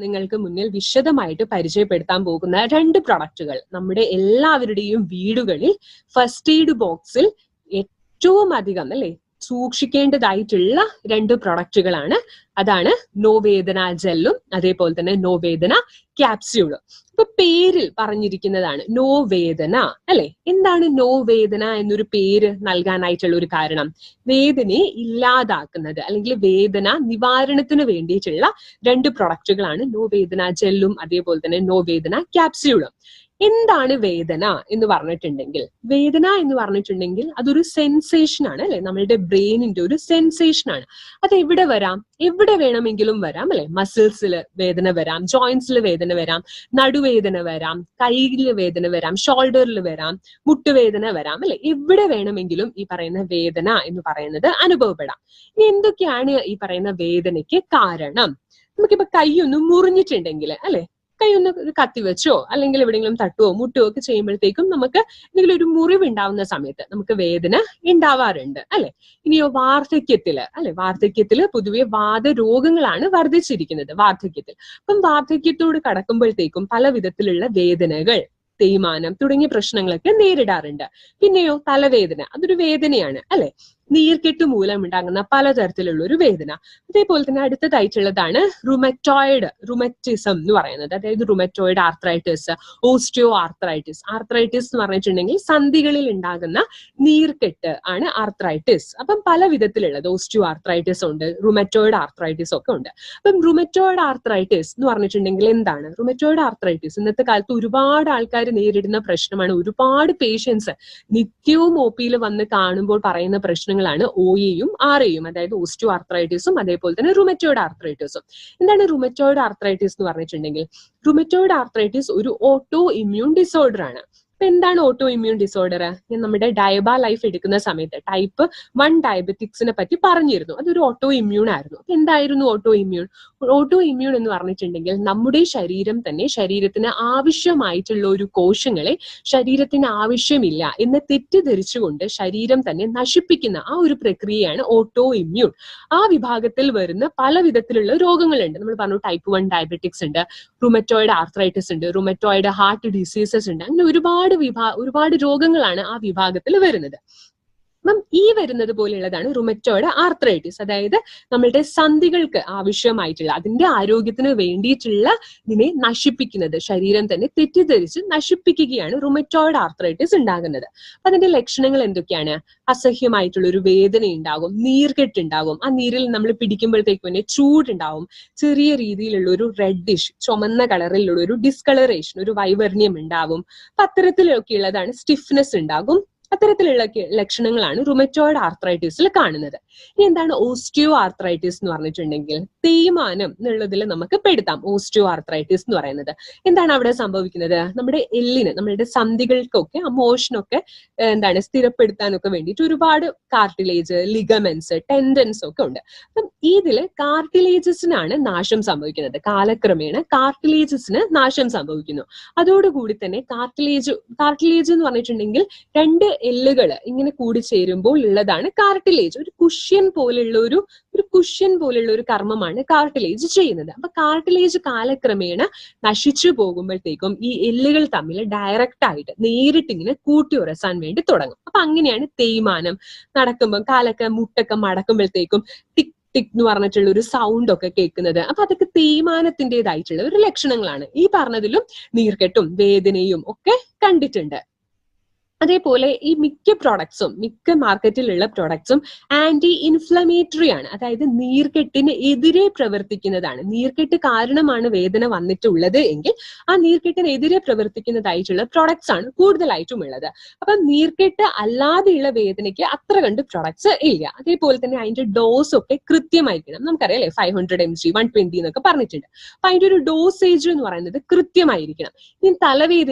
നിങ്ങൾക്ക് മുന്നിൽ വിശദമായിട്ട് പരിചയപ്പെടുത്താൻ പോകുന്ന 2 പ്രൊഡക്റ്റുകൾ നമ്മുടെ എല്ലാവരുടെയും വീടുകളിൽ ഫസ്റ്റ് എയ്ഡ് ബോക്സിൽ ഏറ്റവും അധികം സൂക്ഷിക്കേണ്ടതായിട്ടുള്ള 2 പ്രൊഡക്റ്റുകളാണ്. അതാണ് നോവേദന ജെല്ലും അതേപോലെ തന്നെ നോവേദന ക്യാപ്സ്യൂളും. ഇപ്പൊ പേരിൽ പറഞ്ഞിരിക്കുന്നതാണ് നോവേദന അല്ലെ. എന്താണ് നോവേദന എന്നൊരു പേര് നൽകാനായിട്ടുള്ള ഒരു കാരണം? വേദനയെ ഇല്ലാതാക്കുന്നത് അല്ലെങ്കിൽ വേദന നിവാരണത്തിന് വേണ്ടിയിട്ടുള്ള 2 പ്രൊഡക്റ്റുകളാണ് നോവേദന ജെല്ലും അതേപോലെ തന്നെ നോവേദന ക്യാപ്സ്യൂളും. എന്താണ് വേദന എന്ന് പറഞ്ഞിട്ടുണ്ടെങ്കിൽ അതൊരു സെൻസേഷൻ ആണ് അല്ലെ, നമ്മളുടെ ബ്രെയിനിന്റെ ഒരു സെൻസേഷൻ ആണ്. അത് എവിടെ വരാം? എവിടെ വേണമെങ്കിലും വരാം അല്ലെ. മസിൽസിൽ വേദന വരാം, ജോയിന്റ്സിൽ വേദന വരാം, നടുവേദന വരാം, കൈയിൽ വേദന വരാം, ഷോൾഡറിൽ വരാം, മുട്ടുവേദന വരാം അല്ലെ. എവിടെ വേണമെങ്കിലും ഈ പറയുന്ന വേദന എന്ന് പറയുന്നത് അനുഭവപ്പെടാം. ഇനി എന്തൊക്കെയാണ് ഈ പറയുന്ന വേദനയ്ക്ക് കാരണം? നമുക്കിപ്പോ കൈയൊന്നും മുറിഞ്ഞിട്ടുണ്ടെങ്കിൽ അല്ലെ, കൈ ഒന്ന് കത്തി വെച്ചോ അല്ലെങ്കിൽ എവിടെയെങ്കിലും തട്ടുവോ മുട്ടുവോ ഒക്കെ ചെയ്യുമ്പോഴത്തേക്കും നമുക്ക് എന്തെങ്കിലും ഒരു മുറിവ് ഉണ്ടാവുന്ന സമയത്ത് നമുക്ക് വേദന ഉണ്ടാവാറുണ്ട് അല്ലെ. ഇനിയോ വാർദ്ധക്യത്തില് പൊതുവെ വാതരോഗങ്ങളാണ് വർദ്ധിച്ചിരിക്കുന്നത് വാർദ്ധക്യത്തിൽ. അപ്പം വാർദ്ധക്യത്തോട് കടക്കുമ്പോഴത്തേക്കും പല വിധത്തിലുള്ള വേദനകൾ, തേയ്മാനം തുടങ്ങിയ പ്രശ്നങ്ങളൊക്കെ നേരിടാറുണ്ട്. പിന്നെയോ തലവേദന, അതൊരു വേദനയാണ് അല്ലെ. നീർക്കെട്ട് മൂലം ഉണ്ടാകുന്ന പലതരത്തിലുള്ള ഒരു വേദന. അതേപോലെ തന്നെ അടുത്തതായിട്ടുള്ളതാണ് റുമറ്റിസം എന്ന് പറയുന്നത്. അതായത് rheumatoid arthritis, osteo arthritis. Arthritis എന്ന് പറഞ്ഞിട്ടുണ്ടെങ്കിൽ സന്ധികളിൽ ഉണ്ടാകുന്ന നീർക്കെട്ട് ആണ് ആർത്രൈറ്റിസ്. അപ്പം പല വിധത്തിലുള്ളത് ഓസ്റ്റിയോ ആർത്രൈറ്റിസ് ഉണ്ട്, റുമറ്റോയിഡ് ആർത്രൈറ്റിസ് ഒക്കെ ഉണ്ട്. അപ്പം റുമറ്റോയിഡ് ആർത്രൈറ്റിസ് എന്ന് പറഞ്ഞിട്ടുണ്ടെങ്കിൽ എന്താണ്? റുമറ്റോയിഡ് ആർത്രൈറ്റിസ് ഇന്നത്തെ കാലത്ത് ഒരുപാട് ആൾക്കാർ നേരിടുന്ന പ്രശ്നമാണ്. ഒരുപാട് പേഷ്യൻസ് നിത്യവും OP-യിൽ വന്ന് കാണുമ്പോൾ പറയുന്ന പ്രശ്നങ്ങളാണ് OA-യും RA-യും, അതായത് ഓസ്റ്റിയോ ആർത്രൈറ്റിസും അതേപോലെ തന്നെ റുമറ്റോയിഡ് ആർത്രൈറ്റിസും. എന്താണ് റുമറ്റോയിഡ് ആർത്രൈറ്റിസ് എന്ന് പറഞ്ഞിട്ടുണ്ടെങ്കിൽ? റുമറ്റോയിഡ് ആർത്രൈറ്റിസ് ഒരു ഓട്ടോ ഇമ്മ്യൂൺ ഡിസോർഡർ ആണ്. അപ്പൊ എന്താണ് ഓട്ടോ ഇമ്മ്യൂൺ ഡിസോർഡർ? ഞാൻ നമ്മുടെ ഡയബ ലൈഫ് എടുക്കുന്ന സമയത്ത് ടൈപ്പ് 1 ഡയബറ്റിക്സിനെ പറ്റി പറഞ്ഞിരുന്നു. അതൊരു ഓട്ടോ ഇമ്മ്യൂൺ ആയിരുന്നു. അപ്പൊ എന്തായിരുന്നു ഓട്ടോ ഇമ്മ്യൂൺ? ഓട്ടോ ഇമ്മ്യൂൺ എന്ന് പറഞ്ഞിട്ടുണ്ടെങ്കിൽ നമ്മുടെ ശരീരത്തിന് ആവശ്യമായിട്ടുള്ള ഒരു കോശങ്ങളെ ശരീരത്തിന് ആവശ്യമില്ല എന്ന് തെറ്റിദ്ധരിച്ചുകൊണ്ട് ശരീരം തന്നെ നശിപ്പിക്കുന്ന ആ ഒരു പ്രക്രിയയാണ് ഓട്ടോ ഇമ്മ്യൂൺ. ആ വിഭാഗത്തിൽ വരുന്ന പല വിധത്തിലുള്ള രോഗങ്ങളുണ്ട്. നമ്മൾ പറഞ്ഞു ടൈപ്പ് 1 ഡയബറ്റിക്സ് ഉണ്ട്, റുമറ്റോയിഡ് ആർത്രൈറ്റിസ് ഉണ്ട്, റുമറ്റോയിഡ് ഹാർട്ട് ഡിസീസസ് ഉണ്ട്. അങ്ങനെ ഒരുപാട് രോഗങ്ങളാണ് ആ വിഭാഗത്തിൽ വരുന്നത്. അപ്പം ഈ വരുന്നത് പോലെയുള്ളതാണ് റുമറ്റോയിഡ് ആർത്രൈറ്റിസ്. അതായത് നമ്മളുടെ സന്ധികൾക്ക് ആവശ്യമായിട്ടുള്ള അതിന്റെ ആരോഗ്യത്തിന് വേണ്ടിയിട്ടുള്ള ഇതിനെ നശിപ്പിക്കുന്നത്, ശരീരം തന്നെ തെറ്റിദ്ധരിച്ച് നശിപ്പിക്കുകയാണ് റുമറ്റോയിഡ് ആർത്രൈറ്റിസ് ഉണ്ടാകുന്നത്. അതിന്റെ ലക്ഷണങ്ങൾ എന്തൊക്കെയാണ്? അസഹ്യമായിട്ടുള്ള ഒരു വേദന ഉണ്ടാകും, നീർക്കെട്ടുണ്ടാകും, ആ നീരിൽ നമ്മൾ പിടിക്കുമ്പോഴത്തേക്ക് തന്നെ ചൂടുണ്ടാവും, ചെറിയ രീതിയിലുള്ള ഒരു റെഡിഷ് ചുമന്ന കളറിലുള്ള ഒരു ഡിസ്കളറേഷൻ, ഒരു വൈവർണ്യം ഉണ്ടാവും. അപ്പൊ അത്തരത്തിലൊക്കെ ഉള്ളതാണ്. സ്റ്റിഫ്നെസ് ഉണ്ടാകും. അത്തരത്തിലുള്ള ലക്ഷണങ്ങളാണ് റുമറ്റോയിഡ് ആർത്രൈറ്റിസിൽ കാണുന്നത്. ഇനി എന്താണ് ഓസ്റ്റിയോ ആർത്രൈറ്റിസ് എന്ന് പറഞ്ഞിട്ടുണ്ടെങ്കിൽ? തേയ്മാനം എന്നുള്ളതിൽ നമുക്ക് പെടുത്താം ഓസ്റ്റിയോ ആർത്രൈറ്റിസ് എന്ന് പറയുന്നത്. എന്താണ് അവിടെ സംഭവിക്കുന്നത്? നമ്മുടെ എല്ലിന്, നമ്മളുടെ സന്ധികൾക്കൊക്കെ മോഷനൊക്കെ സ്ഥിരപ്പെടുത്താനൊക്കെ വേണ്ടിയിട്ട് ഒരുപാട് കാർട്ടിലേജ്, ലിഗമെന്റ്സ്, ടെൻഡൻസ് ഒക്കെ ഉണ്ട്. അപ്പം ഇതില് കാർട്ടിലേജസിനാണ് നാശം സംഭവിക്കുന്നത്. കാലക്രമേണ കാർട്ടിലേജസിന് നാശം സംഭവിക്കുന്നു. അതോടുകൂടി തന്നെ കാർട്ടിലേജ് എന്ന് പറഞ്ഞിട്ടുണ്ടെങ്കിൽ 2 എല്ലുകൾ ഇങ്ങനെ കൂടിച്ചേരുമ്പോൾ ഉള്ളതാണ് കാർട്ടിലേജ്. ഒരു കുഷ്യൻ പോലുള്ള ഒരു കർമ്മമാണ് കാർട്ടിലേജ് ചെയ്യുന്നത്. അപ്പൊ കാർട്ടിലേജ് കാലക്രമേണ നശിച്ചു പോകുമ്പോഴത്തേക്കും ഈ എല്ലുകൾ തമ്മിൽ ഡയറക്റ്റ് ആയിട്ട് നേരിട്ട് ഇങ്ങനെ കൂട്ടിയുറസാൻ വേണ്ടി തുടങ്ങും. അപ്പൊ അങ്ങനെയാണ് തേയ്മാനം നടക്കുമ്പോൾ കാലൊക്കെ മുട്ടൊക്കെ മടക്കുമ്പോഴത്തേക്കും ടിക് ടിക് എന്ന് പറഞ്ഞിട്ടുള്ള ഒരു സൗണ്ട് ഒക്കെ കേൾക്കുന്നത്. അപ്പൊ അതൊക്കെ തേയ്മാനത്തിൻ്റെതായിട്ടുള്ള ഒരു ലക്ഷണങ്ങളാണ്. ഈ പറഞ്ഞതിലും നീർക്കെട്ടും വേദനയും ഒക്കെ കണ്ടിട്ടുണ്ട്. അതേപോലെ ഈ മിക്ക മാർക്കറ്റിലുള്ള പ്രോഡക്ട്സും ആന്റി ഇൻഫ്ലമേറ്ററി ആണ്. അതായത് നീർക്കെട്ടിന് എതിരെ പ്രവർത്തിക്കുന്നതാണ്. നീർക്കെട്ട് കാരണമാണ് വേദന വന്നിട്ടുള്ളത് എങ്കിൽ ആ നീർക്കെട്ടിനെതിരെ പ്രവർത്തിക്കുന്നതായിട്ടുള്ള പ്രോഡക്ട്സ് ആണ് കൂടുതലായിട്ടും ഉള്ളത്. അപ്പൊ നീർക്കെട്ട് അല്ലാതെയുള്ള വേദനയ്ക്ക് അത്ര കണ്ട് പ്രോഡക്ട്സ് ഇല്ല. അതേപോലെ തന്നെ അതിന്റെ ഡോസ് ഒക്കെ കൃത്യമായിരിക്കണം. നമുക്കറിയാം അല്ലെ, 500 mg 120 എന്നൊക്കെ പറഞ്ഞിട്ടുണ്ട്. അപ്പൊ അതിന്റെ ഒരു ഡോസേജ് എന്ന് പറയുന്നത് കൃത്യമായിരിക്കണം. ഇനി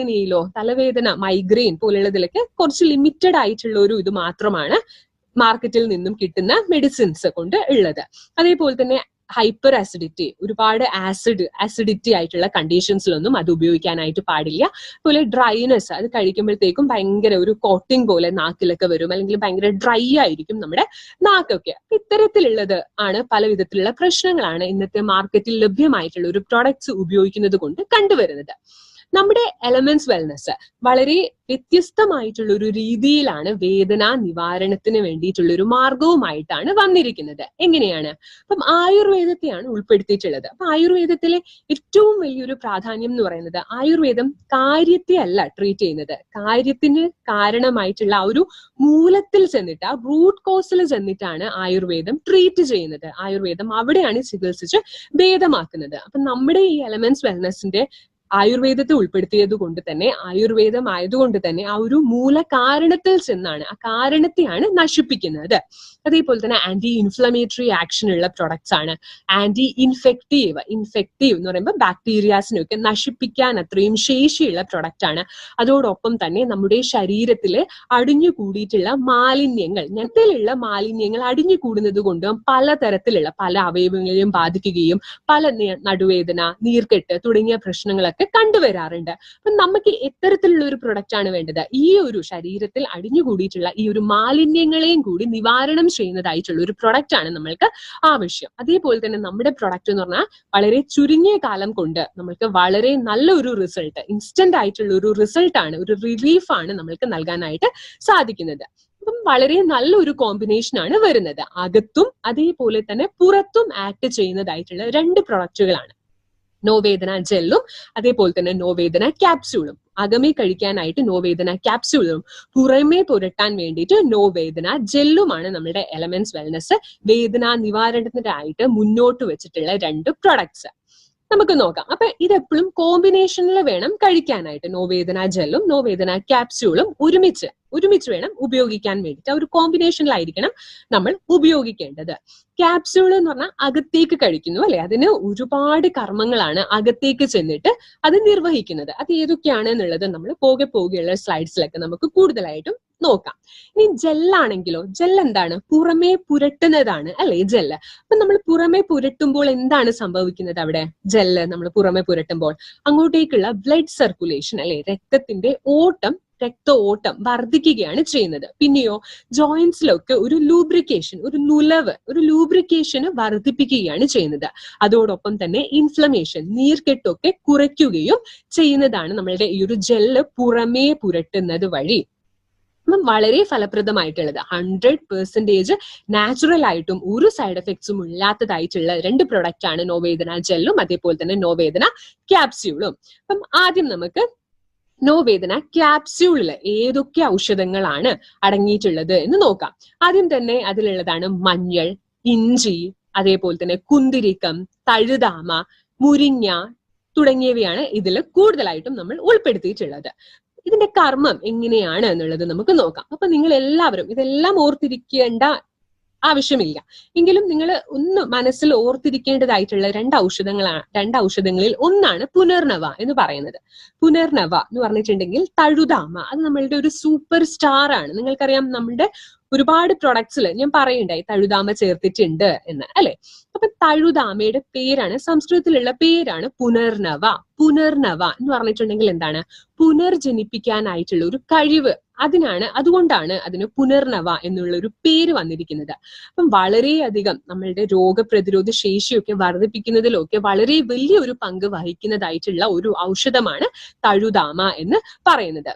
തലവേദന മൈഗ്രെയിൻ പോലുള്ളതിലൊക്കെ കുറച്ച് ലിമിറ്റഡ് ആയിട്ടുള്ള ഒരു ഇത് മാത്രമാണ് മാർക്കറ്റിൽ നിന്നും കിട്ടുന്ന മെഡിസിൻസ് കൊണ്ട് ഉള്ളത്. അതേപോലെ തന്നെ ഹൈപ്പർ ആസിഡിറ്റി, ഒരുപാട് ആസിഡിറ്റി ആയിട്ടുള്ള കണ്ടീഷൻസിലൊന്നും അത് ഉപയോഗിക്കാനായിട്ട് പാടില്ല. അതുപോലെ ഡ്രൈനെസ്, അത് കഴിക്കുമ്പോഴത്തേക്കും ഭയങ്കര ഒരു കോട്ടിംഗ് പോലെ നാക്കിലൊക്കെ വരും, അല്ലെങ്കിൽ ഭയങ്കര ഡ്രൈ ആയിരിക്കും നമ്മുടെ നാക്കൊക്കെ. ഇത്തരത്തിലുള്ളത് ആണ് പല വിധത്തിലുള്ള പ്രശ്നങ്ങളാണ് ഇന്നത്തെ മാർക്കറ്റിൽ ലഭ്യമായിട്ടുള്ള ഒരു പ്രൊഡക്ട്സ് ഉപയോഗിക്കുന്നത് കൊണ്ട് കണ്ടുവരുന്നത്. നമ്മുടെ എലമെന്റ്സ് വെൽനെസ് വളരെ വ്യത്യസ്തമായിട്ടുള്ള ഒരു രീതിയിലാണ് വേദന നിവാരണത്തിന് വേണ്ടിയിട്ടുള്ള ഒരു മാർഗവുമായിട്ടാണ് വന്നിരിക്കുന്നത്. എങ്ങനെയാണ്? അപ്പം ആയുർവേദത്തെയാണ് ഉൾപ്പെടുത്തിയിട്ടുള്ളത്. അപ്പൊ ആയുർവേദത്തിലെ ഏറ്റവും വലിയൊരു പ്രാധാന്യം എന്ന് പറയുന്നത്, ആയുർവേദം കാര്യത്തെ അല്ല ട്രീറ്റ് ചെയ്യുന്നത്, കാര്യത്തിന് കാരണമായിട്ടുള്ള ആ ഒരു മൂലത്തിൽ ചെന്നിട്ട്, ആ റൂട്ട് കോസിൽ ചെന്നിട്ടാണ് ആയുർവേദം ട്രീറ്റ് ചെയ്യുന്നത്. ആയുർവേദം അവിടെയാണ് ചികിത്സിച്ച് ഭേദമാക്കുന്നത്. അപ്പൊ നമ്മുടെ ഈ എലമെന്റ്സ് വെൽനെസിന്റെ ആയുർവേദത്തെ ഉൾപ്പെടുത്തിയത് കൊണ്ട് തന്നെ, ആയുർവേദം ആയതുകൊണ്ട് തന്നെ ആ ഒരു മൂല കാരണത്തിൽ ചെന്നാണ്, ആ കാരണത്തെയാണ് നശിപ്പിക്കുന്നത്. അതേപോലെ തന്നെ ആന്റി ഇൻഫ്ലമേറ്ററി ആക്ഷൻ ഉള്ള പ്രൊഡക്ട്സ് ആണ്. ആന്റി ഇൻഫെക്റ്റീവ് എന്ന് പറയുമ്പോൾ ബാക്ടീരിയാസിനൊക്കെ നശിപ്പിക്കാൻ അത്രയും ശേഷിയുള്ള പ്രൊഡക്റ്റ് ആണ്. അതോടൊപ്പം തന്നെ നമ്മുടെ ശരീരത്തില് അടിഞ്ഞു കൂടിയിട്ടുള്ള മാലിന്യങ്ങൾ, ഞത്തിലുള്ള മാലിന്യങ്ങൾ അടിഞ്ഞു കൂടുന്നത് കൊണ്ടും പലതരത്തിലുള്ള പല അവയവങ്ങളെയും ബാധിക്കുകയും പല നടുവേദന, നീർക്കെട്ട് തുടങ്ങിയ പ്രശ്നങ്ങളൊക്കെ കണ്ടുവരാറുണ്ട്. അപ്പൊ നമുക്ക് എത്തരത്തിലുള്ള ഒരു പ്രൊഡക്റ്റ് ആണ് വേണ്ടത്? ഈ ഒരു ശരീരത്തിൽ അടിഞ്ഞുകൂടിയിട്ടുള്ള ഈ ഒരു മാലിന്യങ്ങളെയും കൂടി നിവാരണം ചെയ്യുന്നതായിട്ടുള്ള ഒരു പ്രൊഡക്റ്റ് ആണ് നമ്മൾക്ക് ആവശ്യം. അതേപോലെ തന്നെ നമ്മുടെ പ്രൊഡക്റ്റ് എന്ന് പറഞ്ഞാൽ വളരെ ചുരുങ്ങിയ കാലം കൊണ്ട് നമ്മൾക്ക് വളരെ നല്ലൊരു റിസൾട്ട്, ഇൻസ്റ്റന്റ് ആയിട്ടുള്ള ഒരു റിസൾട്ട് ആണ്, ഒരു റിലീഫ് ആണ് നമ്മൾക്ക് നൽകാനായിട്ട് സാധിക്കുന്നത്. അപ്പം വളരെ നല്ലൊരു കോമ്പിനേഷൻ ആണ് വരുന്നത്. അകത്തും അതേപോലെ തന്നെ പുറത്തും ആക്ട് ചെയ്യുന്നതായിട്ടുള്ള 2 പ്രൊഡക്റ്റുകളാണ് നോവേദന ജെല്ലും അതേപോലെ തന്നെ നോവേദന ക്യാപ്സ്യൂളും. അകമേ കഴിക്കാനായിട്ട് നോവേദന ക്യാപ്സ്യൂളും പുറമേ പുരട്ടാൻ വേണ്ടിയിട്ട് നോവേദന ജെല്ലുമാണ് നമ്മുടെ എലമെന്റ്സ് വെൽനെസ് വേദന നിവാരണത്തിനായിട്ട് മുന്നോട്ട് വെച്ചിട്ടുള്ള 2 പ്രൊഡക്ട്സ്. നമുക്ക് നോക്കാം. അപ്പൊ ഇതെപ്പോഴും കോമ്പിനേഷനിൽ വേണം കഴിക്കാനായിട്ട്. നോവേദന ജെല്ലും നോവേദന ക്യാപ്സ്യൂളും ഒരുമിച്ച് വേണം ഉപയോഗിക്കാൻ വേണ്ടിയിട്ട്. ഒരു കോമ്പിനേഷനിലായിരിക്കണം നമ്മൾ ഉപയോഗിക്കേണ്ടത്. ക്യാപ്സ്യൂൾ എന്ന് പറഞ്ഞാൽ അകത്തേക്ക് കഴിക്കുന്നു അല്ലെ, അതിന് ഒരുപാട് കർമ്മങ്ങളാണ് അകത്തേക്ക് ചെന്നിട്ട് അത് നിർവഹിക്കുന്നത്. അത് ഏതൊക്കെയാണ് എന്നുള്ളത് നമ്മൾ പോകെയുള്ള സ്ലൈഡ്സിലൊക്കെ നമുക്ക് കൂടുതലായിട്ടും നോക്കാം. ഇനി ജെല്ലാണെങ്കിലോ, ജെൽ എന്താണ്? പുറമേ പുരട്ടുന്നതാണ് അല്ലെ ജെല്ല്. അപ്പൊ നമ്മൾ പുറമേ പുരട്ടുമ്പോൾ എന്താണ് സംഭവിക്കുന്നത്? അവിടെ ജെല്ല് നമ്മൾ പുറമേ പുരട്ടുമ്പോൾ അങ്ങോട്ടേക്കുള്ള ബ്ലഡ് സർക്കുലേഷൻ അല്ലെ, രക്ത ഓട്ടം വർദ്ധിക്കുകയാണ് ചെയ്യുന്നത്. പിന്നെയോ ജോയിന്റ്സിലൊക്കെ ഒരു ലൂബ്രിക്കേഷന് വർദ്ധിപ്പിക്കുകയാണ് ചെയ്യുന്നത്. അതോടൊപ്പം തന്നെ ഇൻഫ്ലമേഷൻ, നീർക്കെട്ടൊക്കെ കുറയ്ക്കുകയും ചെയ്യുന്നതാണ് നമ്മളുടെ ഈ ഒരു ജെല്ല് പുറമേ പുരട്ടുന്നത് വഴി. വളരെ ഫലപ്രദമായിട്ടുള്ളത് 100% നാച്ചുറൽ ആയിട്ടും ഒരു സൈഡ് എഫക്ട്സും ഇല്ലാത്തതായിട്ടുള്ള 2 പ്രൊഡക്റ്റ് ആണ് നോവേദന ജെല്ലും അതേപോലെ തന്നെ നോവേദന ക്യാപ്സ്യൂളും. അപ്പം ആദ്യം നമുക്ക് നോവേദന ക്യാപ്സ്യൂളില് ഏതൊക്കെ ഔഷധങ്ങളാണ് അടങ്ങിയിട്ടുള്ളത് എന്ന് നോക്കാം. ആദ്യം തന്നെ അതിലുള്ളതാണ് മഞ്ഞൾ, ഇഞ്ചി, അതേപോലെ തന്നെ കുന്തിരിക്കം, തഴുതാമ, മുരിങ്ങ തുടങ്ങിയവയാണ് ഇതിൽ കൂടുതലായിട്ടും നമ്മൾ ഉൾപ്പെടുത്തിയിട്ടുള്ളത്. ഇതിന്റെ കർമ്മം എങ്ങനെയാണ് എന്നുള്ളത് നമുക്ക് നോക്കാം. അപ്പൊ നിങ്ങൾ എല്ലാവരും ഇതെല്ലാം ഓർത്തിരിക്കേണ്ട ആവശ്യമില്ല, എങ്കിലും നിങ്ങൾ ഒന്ന് മനസ്സിൽ ഓർത്തിരിക്കേണ്ടതായിട്ടുള്ള 2 ഔഷധങ്ങളിൽ ഒന്നാണ് പുനർനവ എന്ന് പറയുന്നത്. പുനർനവ എന്ന് പറഞ്ഞിട്ടുണ്ടെങ്കിൽ തഴുതാമ, അത് നമ്മളുടെ ഒരു സൂപ്പർ സ്റ്റാർ ആണ്. നിങ്ങൾക്കറിയാം നമ്മളുടെ ഒരുപാട് പ്രൊഡക്ട്സിൽ ഞാൻ പറയുണ്ടായി തഴുതാമ ചേർത്തിട്ടുണ്ട് എന്ന് അല്ലെ. അപ്പൊ തഴുതാമയുടെ പേരാണ്, സംസ്കൃതത്തിലുള്ള പേരാണ് പുനർനവ. പുനർനവ എന്ന് പറഞ്ഞിട്ടുണ്ടെങ്കിൽ എന്താണ്? പുനർജനിപ്പിക്കാനായിട്ടുള്ള ഒരു കഴിവ്, അതുകൊണ്ടാണ് അതിന് പുനർനവ എന്നുള്ള ഒരു പേര് വന്നിരിക്കുന്നത്. അപ്പം വളരെയധികം നമ്മളുടെ രോഗപ്രതിരോധ ശേഷിയൊക്കെ വർദ്ധിപ്പിക്കുന്നതിലൊക്കെ വളരെ വലിയൊരു പങ്ക് വഹിക്കുന്നതായിട്ടുള്ള ഒരു ഔഷധമാണ് തഴുതാമ എന്ന് പറയുന്നത്.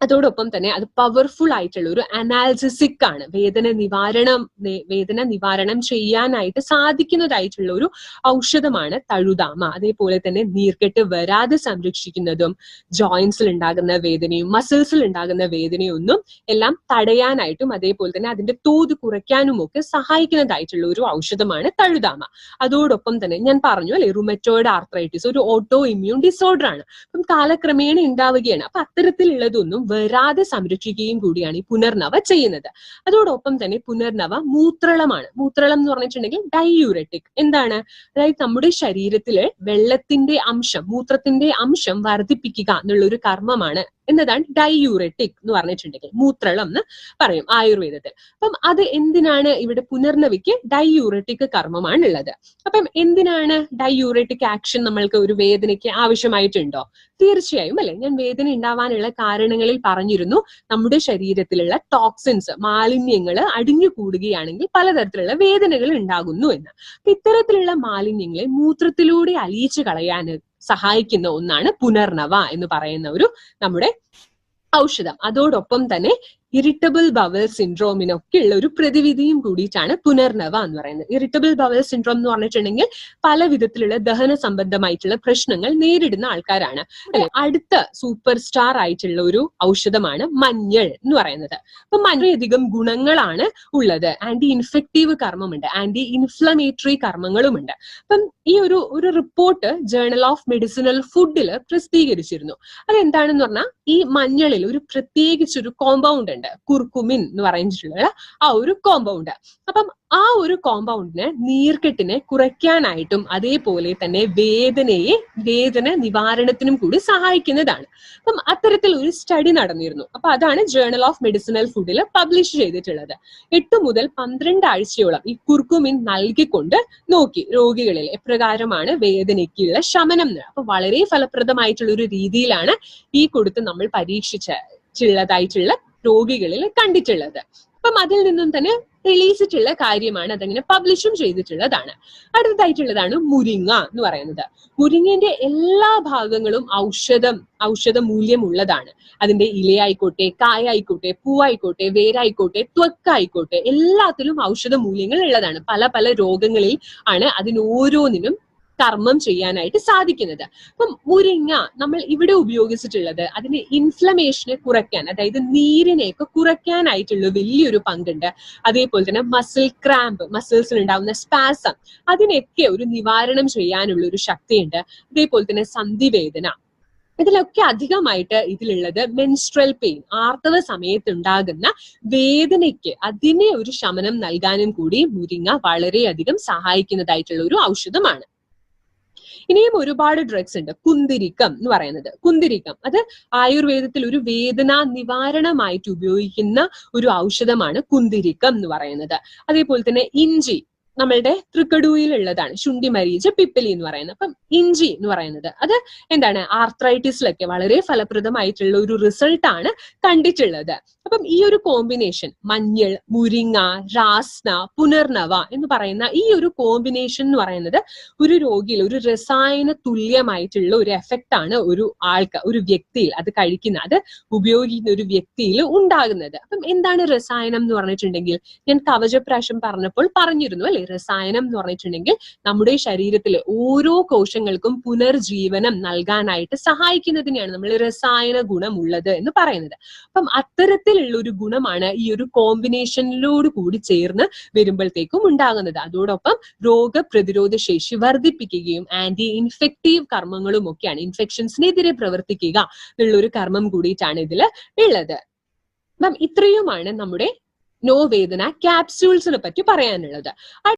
അതോടൊപ്പം തന്നെ അത് പവർഫുൾ ആയിട്ടുള്ള ഒരു അനാൽജസിക് ആണ്. വേദന നിവാരണം ചെയ്യാനായിട്ട് സാധിക്കുന്നതായിട്ടുള്ള ഒരു ഔഷധമാണ് തഴുതാമ. അതേപോലെ തന്നെ നീർക്കെട്ട് വരാതെ സംരക്ഷിക്കുന്നതും ജോയിന്റ്സിൽ ഉണ്ടാകുന്ന വേദനയും മസിൽസിൽ ഉണ്ടാകുന്ന വേദനയും ഒന്നും എല്ലാം തടയാനായിട്ടും അതേപോലെ തന്നെ അതിന്റെ തോത് കുറയ്ക്കാനും ഒക്കെ സഹായിക്കുന്നതായിട്ടുള്ള ഒരു ഔഷധമാണ് തഴുതാമ. അതോടൊപ്പം തന്നെ ഞാൻ പറഞ്ഞു അല്ലെ, റുമറ്റോയിഡ് ആർത്രൈറ്റിസ് ഒരു ഓട്ടോ ഇമ്മ്യൂൺ ഡിസോർഡർ ആണ്. അപ്പം കാലക്രമേണ ഉണ്ടാവുകയാണ്. അപ്പൊ അത്തരത്തിലുള്ളതൊന്നും വരാതെ സംരക്ഷിക്കുകയും കൂടിയാണ് ഈ പുനർനവ ചെയ്യുന്നത്. അതോടൊപ്പം തന്നെ പുനർനവ മൂത്രളമാണ്. മൂത്രളം എന്ന് പറഞ്ഞിട്ടുണ്ടെങ്കിൽ ഡൈയൂററ്റിക്. എന്താണ്? അതായത് നമ്മുടെ ശരീരത്തില് വെള്ളത്തിന്റെ അംശം, മൂത്രത്തിന്റെ അംശം വർദ്ധിപ്പിക്കുക എന്നുള്ള ഒരു കർമ്മമാണ് എന്നതാണ് ഡൈയൂററ്റിക് എന്ന് പറഞ്ഞിട്ടുണ്ടെങ്കിൽ, മൂത്രളം എന്ന് പറയും ആയുർവേദത്തിൽ. അപ്പം അത് എന്തിനാണ് ഇവിടെ പുനർനവിക്ക് ഡൈയൂററ്റിക് കർമ്മമാണ് ഉള്ളത്. അപ്പം എന്തിനാണ് ഡൈയൂററ്റിക് ആക്ഷൻ നമ്മൾക്ക് ഒരു വേദനയ്ക്ക് ആവശ്യമായിട്ടുണ്ടോ? തീർച്ചയായും അല്ലെ. ഞാൻ വേദന ഉണ്ടാവാനുള്ള കാരണങ്ങളിൽ പറഞ്ഞിരുന്നു, നമ്മുടെ ശരീരത്തിലുള്ള ടോക്സിൻസ്, മാലിന്യങ്ങൾ അടിഞ്ഞു കൂടുകയാണെങ്കിൽ പലതരത്തിലുള്ള വേദനകൾ ഉണ്ടാകുന്നു എന്ന്. അപ്പൊ ഇത്തരത്തിലുള്ള മാലിന്യങ്ങളെ മൂത്രത്തിലൂടെ അലിയിച്ചു കളയാൻ സഹായിക്കുന്ന ഒന്നാണ് പുനർനവ എന്ന് പറയുന്ന ഒരു നമ്മുടെ ഔഷധം. അതോടൊപ്പം തന്നെ ഇറിറ്റബിൾ ബവൽ സിൻഡ്രോമിനൊക്കെ ഉള്ള ഒരു പ്രതിവിധിയും കൂടിയിട്ടാണ് പുനർനവ എന്ന് പറയുന്നത്. ഇറിറ്റബിൾ ബവൽ സിൻഡ്രോം എന്ന് പറഞ്ഞിട്ടുണ്ടെങ്കിൽ പല വിധത്തിലുള്ള ദഹന സംബന്ധമായിട്ടുള്ള പ്രശ്നങ്ങൾ നേരിടുന്ന ആൾക്കാരാണ് അല്ലെ. അടുത്ത സൂപ്പർ സ്റ്റാർ ആയിട്ടുള്ള ഒരു ഔഷധമാണ് മഞ്ഞൾ എന്ന് പറയുന്നത്. അപ്പൊ വളരെയധികം ഗുണങ്ങളാണ് ഉള്ളത്. ആന്റി ഇൻഫെക്റ്റീവ് കർമ്മമുണ്ട്, ആന്റി ഇൻഫ്ലമേറ്ററി കർമ്മങ്ങളുമുണ്ട്. അപ്പം ഈ ഒരു റിപ്പോർട്ട് ജേർണൽ ഓഫ് മെഡിസിനൽ ഫുഡിൽ പ്രസിദ്ധീകരിച്ചിരുന്നു. അതെന്താണെന്ന് പറഞ്ഞാൽ ഈ മഞ്ഞളിൽ ഒരു പ്രത്യേകിച്ചൊരു കോമ്പൗണ്ട് ഉണ്ട്, കുർക്കുമിൻ എന്ന് പറഞ്ഞിട്ടുള്ള ആ ഒരു കോമ്പൗണ്ട്. അപ്പം ആ ഒരു കോമ്പൗണ്ടിന് നീർക്കെട്ടിനെ കുറയ്ക്കാനായിട്ടും അതേപോലെ തന്നെ വേദന നിവാരണത്തിനും കൂടി സഹായിക്കുന്നതാണ്. അപ്പം അത്തരത്തിൽ ഒരു സ്റ്റഡി നടന്നിരുന്നു. അപ്പൊ അതാണ് ജേർണൽ ഓഫ് മെഡിസിനൽ ഫുഡിൽ പബ്ലിഷ് ചെയ്തിട്ടുള്ളത്. 8 മുതൽ 12 ആഴ്ചയോളം ഈ കുർക്കുമിൻ നൽകിക്കൊണ്ട് നോക്കി രോഗികളിൽ എപ്രകാരമാണ് വേദനയ്ക്കുള്ള ശമനം. അപ്പൊ വളരെ ഫലപ്രദമായിട്ടുള്ള ഒരു രീതിയിലാണ് ഈ കൊടുത്ത് നമ്മൾ പരീക്ഷിച്ചുള്ളതായിട്ടുള്ള രോഗികളിൽ കണ്ടിട്ടുള്ളത്. അപ്പം അതിൽ നിന്നും തന്നെ തെളിയിച്ചിട്ടുള്ള കാര്യമാണ്, അതങ്ങനെ പബ്ലിഷും ചെയ്തിട്ടുള്ളതാണ്. അടുത്തതായിട്ടുള്ളതാണ് മുരിങ്ങ എന്ന് പറയുന്നത്. മുരിങ്ങന്റെ എല്ലാ ഭാഗങ്ങളും ഔഷധ മൂല്യമുള്ളതാണ്. അതിന്റെ ഇലയായിക്കോട്ടെ, കായായിക്കോട്ടെ, പൂവായിക്കോട്ടെ, വേരായിക്കോട്ടെ, ത്വക്കായിക്കോട്ടെ, എല്ലാത്തിലും ഔഷധ മൂല്യങ്ങൾ ഉള്ളതാണ്. പല പല രോഗങ്ങളിൽ ആണ് അതിനോരോന്നിനും കർമ്മം ചെയ്യാനായിട്ട് സാധിക്കുന്നത്. അപ്പം മുരിങ്ങ നമ്മൾ ഇവിടെ ഉപയോഗിച്ചിട്ടുള്ളത് അതിന് ഇൻഫ്ലമേഷനെ കുറയ്ക്കാൻ, അതായത് നീരിനെയൊക്കെ കുറയ്ക്കാനായിട്ടുള്ള വലിയൊരു പങ്കുണ്ട്. അതേപോലെ തന്നെ മസിൽ ക്രാമ്പ്, മസിൽസിൽ ഉണ്ടാവുന്ന സ്പാസം, അതിനൊക്കെ ഒരു നിവാരണം ചെയ്യാനുള്ള ഒരു ശക്തിയുണ്ട്. അതേപോലെ തന്നെ സന്ധിവേദന, ഇതിലൊക്കെ അധികമായിട്ട് ഇതിലുള്ളത് മെൻസ്ട്രൽ പെയിൻ, ആർത്തവ സമയത്ത് ഉണ്ടാകുന്ന വേദനയ്ക്ക് അതിനെ ഒരു ശമനം നൽകാനും കൂടി മുരിങ്ങ വളരെയധികം സഹായിക്കുന്നതായിട്ടുള്ള ഒരു ഔഷധമാണ്. ഇനിയും ഒരുപാട് ഡ്രഗ്സ് ഉണ്ട്. കുന്തിരിക്കം എന്ന് പറയുന്നത്, കുന്തിരിക്കം അത് ആയുർവേദത്തിൽ ഒരു വേദന നിവാരണമായിട്ട് ഉപയോഗിക്കുന്ന ഒരു ഔഷധമാണ് കുന്തിരിക്കം എന്ന് പറയുന്നത്. അതേപോലെ തന്നെ ഇഞ്ചി നമ്മളുടെ തൃക്കടൂയിൽ ഉള്ളതാണ്, ശുണ്ഠിമരീച പിപ്പിലി എന്ന് പറയുന്നത്. അപ്പം ഇഞ്ചി എന്ന് പറയുന്നത് അത് എന്താണ്, ആർത്രൈറ്റിസിലൊക്കെ വളരെ ഫലപ്രദമായിട്ടുള്ള ഒരു റിസൾട്ടാണ് കണ്ടിട്ടുള്ളത്. അപ്പം ഈ ഒരു കോമ്പിനേഷൻ മഞ്ഞൾ, മുരിങ്ങ, രാസ്ന, പുനർനവ എന്ന് പറയുന്ന ഈ ഒരു കോമ്പിനേഷൻ എന്ന് പറയുന്നത് ഒരു രോഗിയിൽ ഒരു രസായന തുല്യമായിട്ടുള്ള ഒരു എഫക്റ്റ് ആണ് ഒരു വ്യക്തിയിൽ അത് കഴിക്കുന്ന, അത് ഉപയോഗിക്കുന്ന ഒരു വ്യക്തിയിൽ ഉണ്ടാകുന്നത്. അപ്പം എന്താണ് രസായനം എന്ന് പറഞ്ഞിട്ടുണ്ടെങ്കിൽ, ഞാൻ കവചപ്രാശം പറഞ്ഞപ്പോൾ പറഞ്ഞിരുന്നു അല്ലെ, രസായനം എന്ന് പറഞ്ഞിട്ടുണ്ടെങ്കിൽ നമ്മുടെ ശരീരത്തിലെ ഓരോ കോശങ്ങൾക്കും പുനർജീവനം നൽകാനായിട്ട് സഹായിക്കുന്നതിനെയാണ് നമ്മൾ രസായന ഗുണം ഉള്ളത് എന്ന് പറയുന്നത്. അപ്പം അത്തരത്തിലുള്ള ഒരു ഗുണമാണ് ഈ ഒരു കോമ്പിനേഷനിലോട് കൂടി ചേർന്ന് വരുമ്പോഴത്തേക്കും ഉണ്ടാകുന്നത്. അതോടൊപ്പം രോഗപ്രതിരോധ ശേഷി വർദ്ധിപ്പിക്കുകയും ആന്റി ഇൻഫെക്റ്റീവ് കർമ്മങ്ങളും ഒക്കെയാണ്, ഇൻഫെക്ഷൻസിനെതിരെ പ്രവർത്തിക്കുക എന്നുള്ള ഒരു കർമ്മം കൂടിയിട്ടാണ് ഇതിൽ ഉള്ളത്. അപ്പം ഇത്രയുമാണ് നമ്മുടെ നോ വേദന ക്യാപ്സ്യൂൾസിനെ പറ്റി പറയാനുള്ളത്.